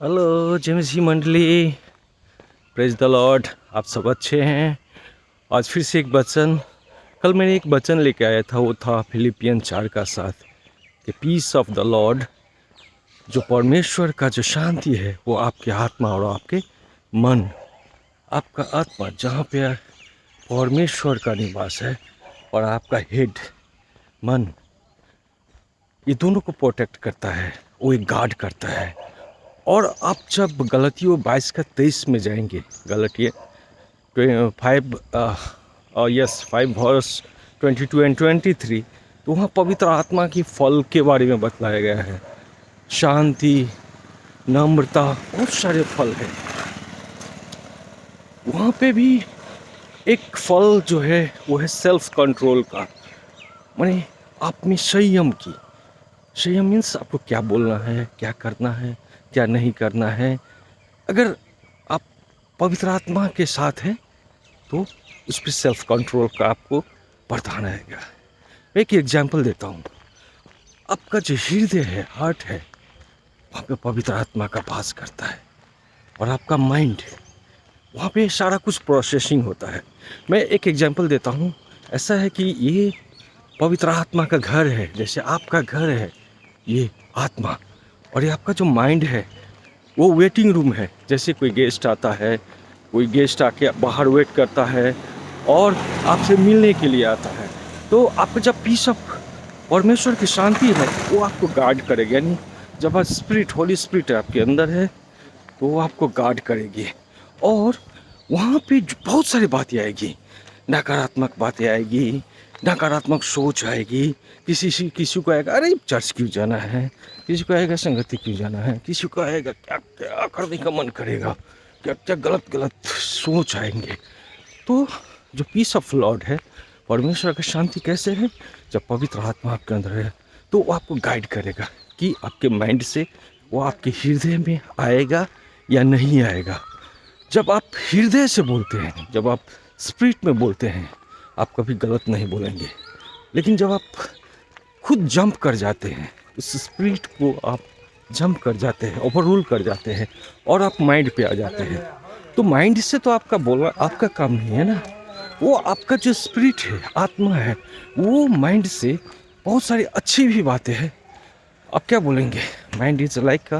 Hello जेमसी मंडली, praise the Lord. आप सब अच्छे हैं? आज फिर से एक वचन, कल मैंने एक वचन लेके आया था, वो था फिलिपियन 4:7 कि पीस ऑफ द लॉर्ड, जो परमेश्वर का जो शांति है वो आपके आत्मा और आपके मन, आपका आत्मा जहाँ पे परमेश्वर का निवास है और आपका हेड मन, ये दोनों को प्रोटेक्ट करता है, वो एक गार्ड करता है। और आप जब गलतियों 22:23 में जाएंगे, गलतियों 5:22 और 23, तो वहाँ पवित्र आत्मा की फल के बारे में बतलाया गया है। शांति, नम्रता, बहुत सारे फल हैं। वहाँ पे भी एक फल जो है वो है सेल्फ कंट्रोल का, माने आप में संयम की। संयम मीन्स आपको क्या बोलना है, क्या करना है, क्या नहीं करना है। अगर आप पवित्र आत्मा के साथ हैं तो उस पर सेल्फ कंट्रोल का आपको वरदान आएगा। मैं एक एग्जाम्पल देता हूँ। आपका जो हृदय है, हार्ट है, वहाँ पे पवित्र आत्मा का वास करता है। और आपका माइंड, वहाँ पे सारा कुछ प्रोसेसिंग होता है। मैं एक एग्जाम्पल देता हूँ। ऐसा है कि ये पवित्र आत्मा का घर है, जैसे आपका घर है ये आत्मा, और ये आपका जो माइंड है वो वेटिंग रूम है। जैसे कोई गेस्ट आता है, कोई गेस्ट आके बाहर वेट करता है और आपसे मिलने के लिए आता है, तो आपको जब पीस ऑफ परमेश्वर की शांति है वो आपको गार्ड करेगी। यानी जब आप स्पिरिट, होली स्पिरिट आपके अंदर है तो वो आपको गार्ड करेगी। और वहाँ पे बहुत सारी बातें आएगी, नकारात्मक बातें आएगी, नकारात्मक सोच आएगी। किसी को आएगा अरे चर्च क्यों जाना है, किसी को आएगा संगति क्यों जाना है, किसी को आएगा क्या क्या करने का मन करेगा, क्या क्या गलत गलत सोच आएंगे। तो जो पीस ऑफ लॉर्ड है, परमेश्वर की शांति कैसे है, जब पवित्र आत्मा आपके अंदर है तो वो आपको गाइड करेगा कि आपके माइंड से वो आपके हृदय में आएगा या नहीं आएगा। जब आप हृदय से बोलते हैं, जब आप स्पिरिट में बोलते हैं, आप कभी गलत नहीं बोलेंगे। लेकिन जब आप खुद जंप कर जाते हैं, उस स्पिरिट को आप जंप कर जाते हैं, ओवर रूल कर जाते हैं और आप माइंड पे आ जाते हैं, तो माइंड से तो आपका बोलना आपका काम नहीं है ना। वो आपका जो स्पिरिट है, आत्मा है, वो माइंड से बहुत सारी अच्छी भी बातें हैं। आप क्या बोलेंगे? माइंड इज लाइक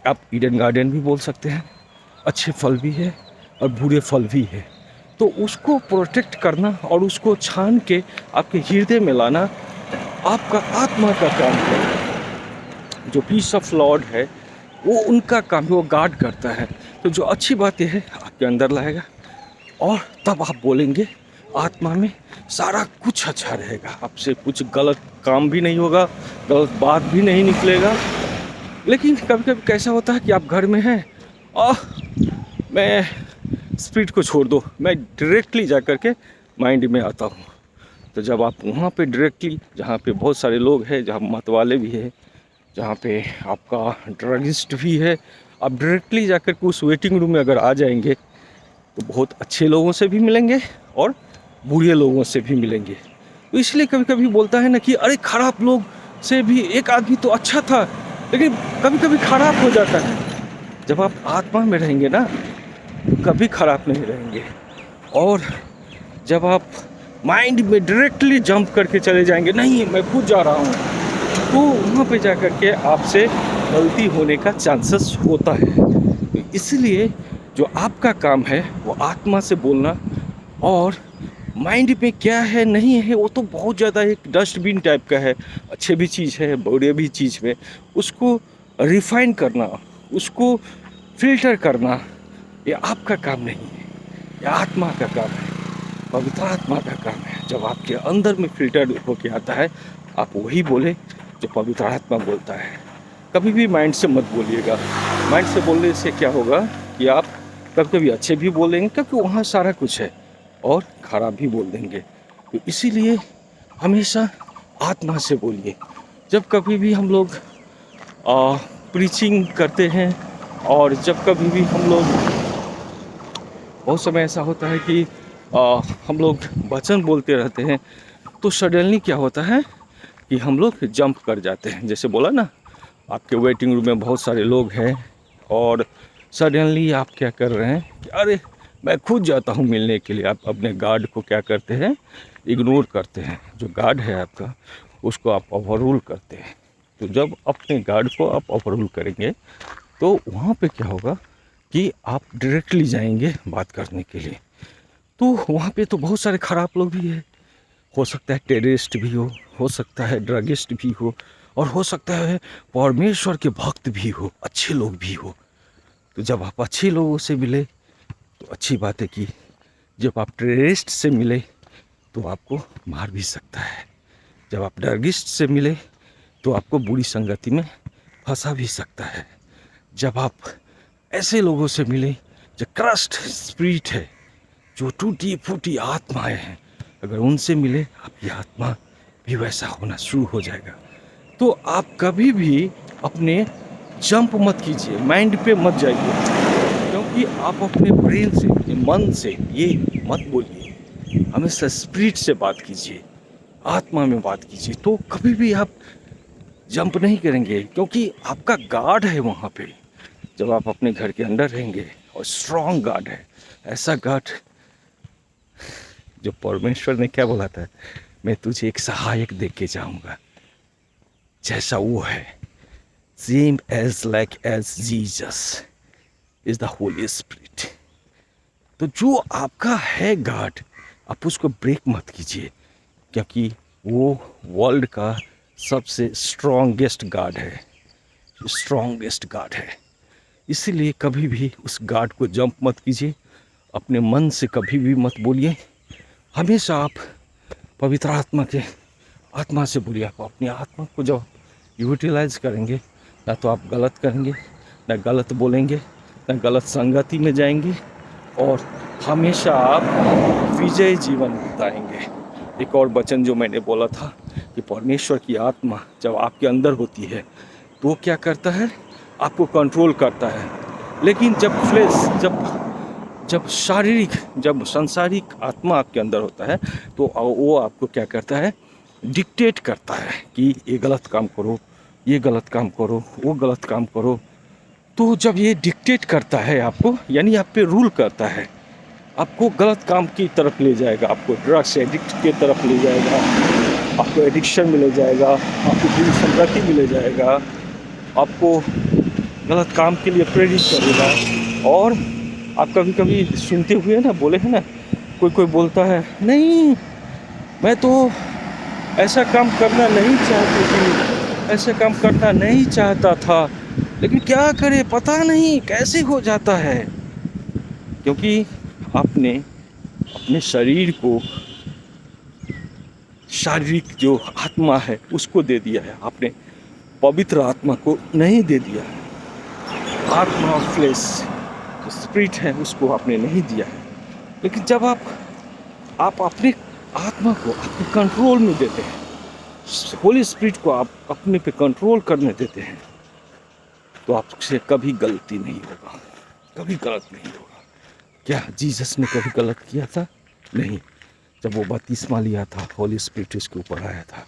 आप ईडन गार्डन भी बोल सकते हैं। अच्छे फल भी है और बुरे फल भी है। तो उसको प्रोटेक्ट करना और उसको छान के आपके हृदय में लाना आपका आत्मा का काम है। जो पीस ऑफ लॉर्ड है वो उनका काम है, वो गार्ड करता है। तो जो अच्छी बातें हैं आपके अंदर लाएगा और तब आप बोलेंगे, आत्मा में सारा कुछ अच्छा रहेगा। आपसे कुछ गलत काम भी नहीं होगा, गलत बात भी नहीं निकलेगा। लेकिन कभी कभी कैसा होता है कि आप घर में हैं और मैं स्पिरिट को छोड़ दो, मैं डायरेक्टली जा कर के माइंड में आता हूँ। तो जब आप वहाँ पे डायरेक्टली, जहाँ पे बहुत सारे लोग हैं, जहाँ मतवाले भी है, जहाँ पे आपका ड्रगिस्ट भी है, आप डायरेक्टली जा कर के उस वेटिंग रूम में अगर आ जाएंगे तो बहुत अच्छे लोगों से भी मिलेंगे और बुरे लोगों से भी मिलेंगे। तो इसलिए कभी कभी बोलता है ना कि अरे खराब लोग से भी एक आदमी तो अच्छा था, लेकिन कभी कभी खराब हो जाता है। जब आप आत्मा में रहेंगे ना, कभी खराब नहीं रहेंगे। और जब आप माइंड में डायरेक्टली जंप करके चले जाएंगे, नहीं मैं खुद जा रहा हूँ, तो वहाँ पे जा कर के आपसे गलती होने का चांसेस होता है। तो इसलिए जो आपका काम है वो आत्मा से बोलना, और माइंड में क्या है नहीं है वो तो बहुत ज़्यादा एक डस्टबिन टाइप का है। अच्छे भी चीज़ है, बुरे भी चीज़ में उसको रिफाइन करना, उसको फिल्टर करना, ये आपका काम नहीं है, ये आत्मा का काम है, पवित्र आत्मा का काम है। जब आपके अंदर में फिल्टर होके आता है, आप वही बोले जो पवित्र आत्मा बोलता है। कभी भी माइंड से मत बोलिएगा। माइंड से बोलने से क्या होगा कि आप कभी कभी अच्छे भी बोलेंगे, क्योंकि वहाँ सारा कुछ है, और खराब भी बोल देंगे। तो इसीलिए हमेशा आत्मा से बोलिए। जब कभी भी हम लोग प्रीचिंग करते हैं, और जब कभी भी हम लोग, बहुत समय ऐसा होता है कि हम लोग वचन बोलते रहते हैं, तो सडनली क्या होता है कि हम लोग जंप कर जाते हैं। जैसे बोला ना, आपके वेटिंग रूम में बहुत सारे लोग हैं और सडनली आप क्या कर रहे हैं कि अरे मैं खुद जाता हूँ मिलने के लिए। आप अपने गार्ड को क्या करते हैं, इग्नोर करते हैं। जो गार्ड है आपका उसको आप ओवररूल करते हैं। तो जब अपने गार्ड को आप ओवररूल करेंगे तो वहाँ पे क्या होगा कि आप डायरेक्टली जाएंगे बात करने के लिए। तो वहाँ पे तो बहुत सारे ख़राब लोग भी हैं। हो सकता है टेररिस्ट भी हो सकता है ड्रगिस्ट भी हो, और हो सकता है परमेश्वर के भक्त भी हो, अच्छे लोग भी हो। तो जब आप अच्छे लोगों से मिले तो अच्छी बात है कि जब आप टेररिस्ट से मिले तो आपको मार भी सकता है। जब आप ड्रगिस्ट से मिले तो आपको बुरी संगति में फंसा भी सकता है। जब आप ऐसे लोगों से मिले जो क्रस्ट स्पिरिट है, जो टूटी फूटी आत्माएं हैं, अगर उनसे मिले आपकी आत्मा भी वैसा होना शुरू हो जाएगा। तो आप कभी भी अपने जंप मत कीजिए, माइंड पे मत जाइए, क्योंकि आप अपने ब्रेन से, मन से ये मत बोलिए। हमेशा स्पिरिट से बात कीजिए, आत्मा में बात कीजिए। तो कभी भी आप जंप नहीं करेंगे, क्योंकि आपका गार्ड है वहाँ पे। जब आप अपने घर के अंदर रहेंगे और स्ट्रॉन्ग गार्ड है, ऐसा गार्ड जो परमेश्वर ने क्या बोला था, मैं तुझे एक सहायक दे के जाऊंगा, जैसा वो है, same as like as Jesus is the Holy Spirit. तो जो आपका है गार्ड, आप उसको ब्रेक मत कीजिए, क्योंकि वो वर्ल्ड का सबसे स्ट्रॉन्गेस्ट गार्ड है, स्ट्रॉन्गेस्ट गार्ड है। इसीलिए कभी भी उस गार्ड को जंप मत कीजिए, अपने मन से कभी भी मत बोलिए। हमेशा आप पवित्र आत्मा से बोलिए। आप अपनी आत्मा को जब यूटिलाइज करेंगे, ना तो आप गलत करेंगे, ना गलत बोलेंगे, ना गलत संगति में जाएंगे, और हमेशा आप विजय जीवन बिताएंगे। एक और वचन जो मैंने बोला था कि परमेश्वर की आत्मा जब आपके अंदर होती है तो वो क्या करता है, आपको कंट्रोल करता है। लेकिन जब फ्लेश, जब शारीरिक, जब सांसारिक आत्मा आपके अंदर होता है तो वो आपको क्या करता है, डिक्टेट करता है कि ये गलत काम करो, ये गलत काम करो, वो गलत काम करो। तो जब ये डिक्टेट करता है आपको, यानी आप पे रूल करता है, आपको गलत काम की तरफ ले जाएगा, आपको ड्रग्स एडिक्ट की तरफ ले जाएगा, आपको एडिक्शन में ले जाएगा, आपको बुरी संगति में ले जाएगा, आपको गलत काम के लिए प्रेरित करेगा। और आप कभी कभी सुनते हुए ना, बोले हैं ना, कोई बोलता है नहीं मैं तो ऐसा काम करना नहीं चाहती थी, ऐसा काम करना नहीं चाहता था, लेकिन क्या करे पता नहीं कैसे हो जाता है। क्योंकि आपने अपने शरीर को, शारीरिक जो आत्मा है उसको दे दिया है, आपने पवित्र आत्मा को नहीं दे दिया है। आत्मा और फ्लेश जो स्पिरिट है उसको आपने नहीं दिया है। लेकिन जब आप अपने आत्मा को आपके कंट्रोल में देते हैं, होली स्पिरिट को आप अपने पे कंट्रोल करने देते हैं, तो आपसे कभी गलती नहीं होगा, कभी गलत नहीं होगा। क्या जीसस ने कभी गलत किया था? नहीं। जब वो बपतिस्मा लिया था, होली स्पिरिट उसके ऊपर आया था,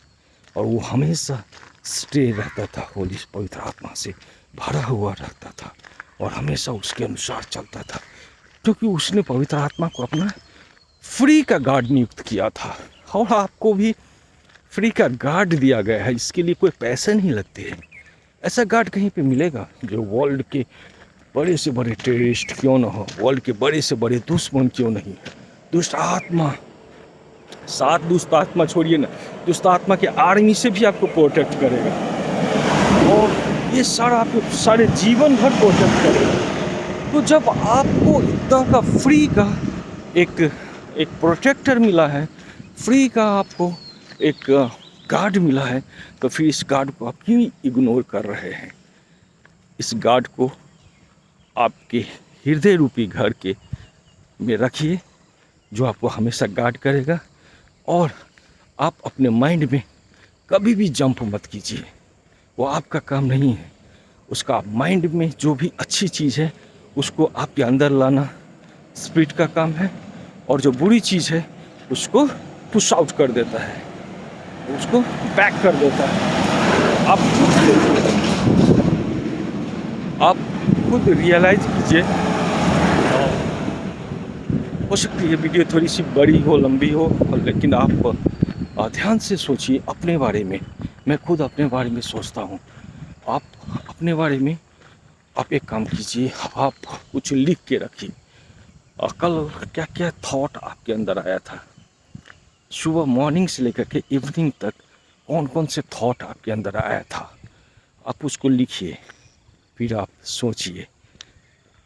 और वो हमेशा स्टे रहता था, होली पवित्र आत्मा से भरा हुआ रहता था, और हमेशा उसके अनुसार चलता था, क्योंकि उसने पवित्र आत्मा को अपना फ्री का गार्ड नियुक्त किया था। और आपको भी फ्री का गार्ड दिया गया है, इसके लिए कोई पैसे नहीं लगते हैं। ऐसा गार्ड कहीं पे मिलेगा जो वर्ल्ड के बड़े से बड़े टेररिस्ट क्यों ना हो, वर्ल्ड के बड़े से बड़े दुश्मन क्यों नहीं, दुष्ट आत्मा, सात दुष्ट आत्मा छोड़िए ना, दुष्ट आत्मा के आर्मी से भी आपको प्रोटेक्ट करेगा, और ये सारा आपको सारे जीवन भर प्रोटेक्ट करेगा। तो जब आपको इतना का फ्री का एक प्रोटेक्टर मिला है, फ्री का आपको एक गार्ड मिला है, तो फिर इस गार्ड को आप क्यों इग्नोर कर रहे हैं? इस गार्ड को आपके हृदय रूपी घर के में रखिए, जो आपको हमेशा गार्ड करेगा। और आप अपने माइंड में कभी भी जंप मत कीजिए, वो आपका काम नहीं है। उसका माइंड में जो भी अच्छी चीज़ है उसको आपके अंदर लाना स्पिरिट का काम है, और जो बुरी चीज़ है उसको पुश आउट कर देता है, उसको बैक कर देता है। आप खुद रियलाइज कीजिए। हो सकती है वीडियो थोड़ी सी बड़ी हो, लंबी हो, लेकिन आप ध्यान से सोचिए अपने बारे में। मैं खुद अपने बारे में सोचता हूँ। आप अपने बारे में आप एक काम कीजिए, आप कुछ लिख के रखिए। कल क्या क्या थॉट आपके अंदर आया था, सुबह मॉर्निंग से लेकर के इवनिंग तक कौन कौन से थॉट आपके अंदर आया था, आप उसको लिखिए। फिर आप सोचिए,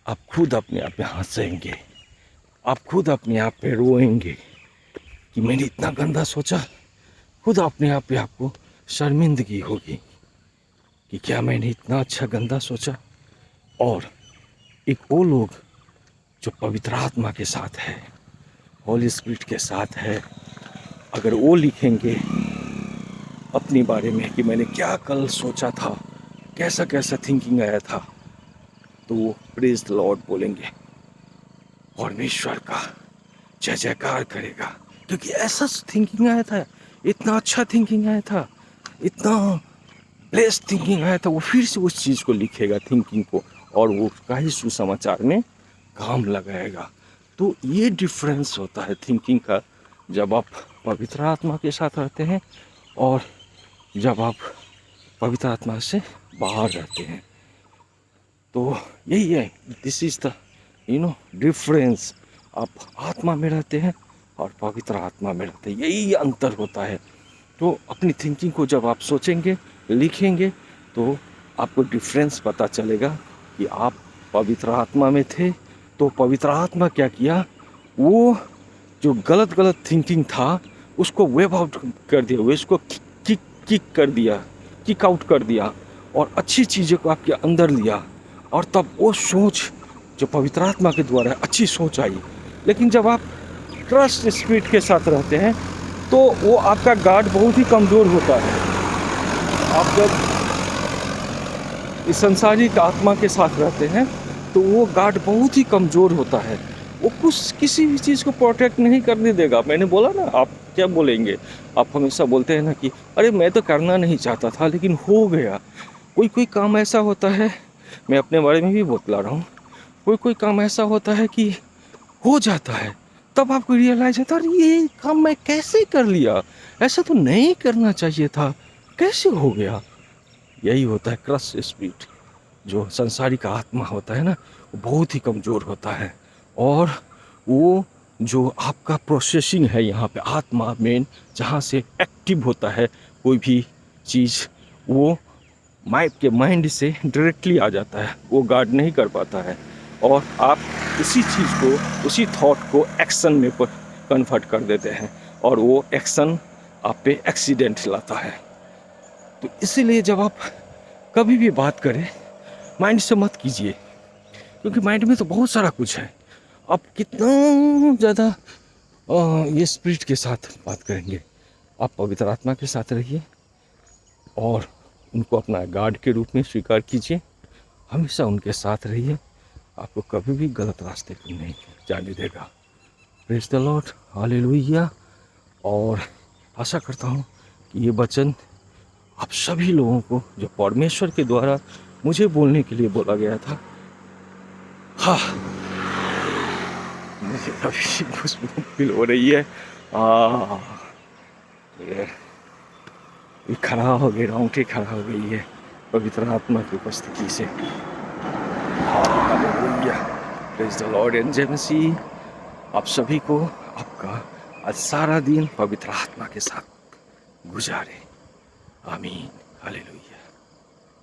आप खुद अपने आप पे हंसेंगे, आप खुद अपने आप पे रोएंगे कि मैंने इतना गंदा सोचा। खुद अपने आप पे आपको शर्मिंदगी होगी कि क्या मैंने इतना अच्छा गंदा सोचा। और एक वो लोग जो पवित्र आत्मा के साथ है, होली स्पिरिट के साथ है, अगर वो लिखेंगे अपने बारे में कि मैंने क्या कल सोचा था, कैसा कैसा थिंकिंग आया था, तो वो प्रेज द लॉर्ड बोलेंगे, परमेश्वर का जय जयकार करेगा, क्योंकि ऐसा थिंकिंग आया था, इतना अच्छा थिंकिंग आया था, इतना ब्लेस्ड थिंकिंग आया था। वो फिर से उस चीज़ को लिखेगा, थिंकिंग को, और वो उसका ही सुसमाचार में काम लगाएगा। तो ये डिफरेंस होता है थिंकिंग का, जब आप पवित्र आत्मा के साथ रहते हैं और जब आप पवित्र आत्मा से बाहर रहते हैं। तो यही है, दिस इज़ द डिफरेंस। आप आत्मा में रहते हैं और पवित्र आत्मा में रहते हैं, यही अंतर होता है। तो अपनी थिंकिंग को जब आप सोचेंगे, लिखेंगे, तो आपको डिफरेंस पता चलेगा कि आप पवित्र आत्मा में थे। तो पवित्र आत्मा क्या किया, वो जो गलत गलत थिंकिंग था उसको वेव आउट कर दिया, वो इसको किक कर दिया, किक आउट कर दिया, और अच्छी चीज़ों को आपके अंदर लिया। और तब वो सोच जो पवित्र आत्मा के द्वारा अच्छी सोच आई। लेकिन जब आप ट्रस्ट स्पिरिट के साथ रहते हैं तो वो आपका गार्ड बहुत ही कमज़ोर होता है। आप जब इस संसारिक आत्मा के साथ रहते हैं तो वो गार्ड बहुत ही कमज़ोर होता है, वो कुछ किसी भी चीज़ को प्रोटेक्ट नहीं करने देगा। मैंने बोला ना, आप क्या बोलेंगे, आप हमेशा बोलते हैं ना कि अरे मैं तो करना नहीं चाहता था लेकिन हो गया। कोई कोई काम ऐसा होता है, मैं अपने बारे में भी बतला रहा हूँ, कोई कोई काम ऐसा होता है कि हो जाता है, तब आपको रियलाइज होता है अरे ये काम मैं कैसे कर लिया, ऐसा तो नहीं करना चाहिए था, कैसे हो गया। यही होता है क्रस्ट स्पिरिट। जो संसारिक आत्मा होता है ना, वो बहुत ही कमज़ोर होता है, और वो जो आपका प्रोसेसिंग है यहाँ पे आत्मा मेन, जहाँ से एक्टिव होता है कोई भी चीज़, वो माइंड से डायरेक्टली आ जाता है, वो गार्ड नहीं कर पाता है। और आप उसी चीज़ को, उसी थॉट को एक्शन में कन्वर्ट कर देते हैं, और वो एक्शन आप पे एक्सीडेंट लाता है। तो इसीलिए जब आप कभी भी बात करें, माइंड से मत कीजिए, क्योंकि माइंड में तो बहुत सारा कुछ है। आप कितना ज़्यादा ये स्पिरिट के साथ बात करेंगे। आप पवित्र आत्मा के साथ रहिए और उनको अपना गार्ड के रूप में स्वीकार कीजिए, हमेशा उनके साथ रहिए, आपको कभी भी गलत रास्ते पर नहीं जाने देगा। Praise the Lord, hallelujah. और आशा करता हूँ कि ये वचन आप सभी लोगों को, जो परमेश्वर के द्वारा मुझे बोलने के लिए बोला गया था, हाँ, मुझे अभी खुशबू फील हो रही है। ये खड़ा हो गई, रोंगटे खड़ा हो गई है पवित्र आत्मा की उपस्थिति से। Hallelujah, praise the Lord. And जय मसीह। आप सभी को आपका आज सारा दिन पवित्र आत्मा के साथ गुजारे। आमीन, हालेलुया।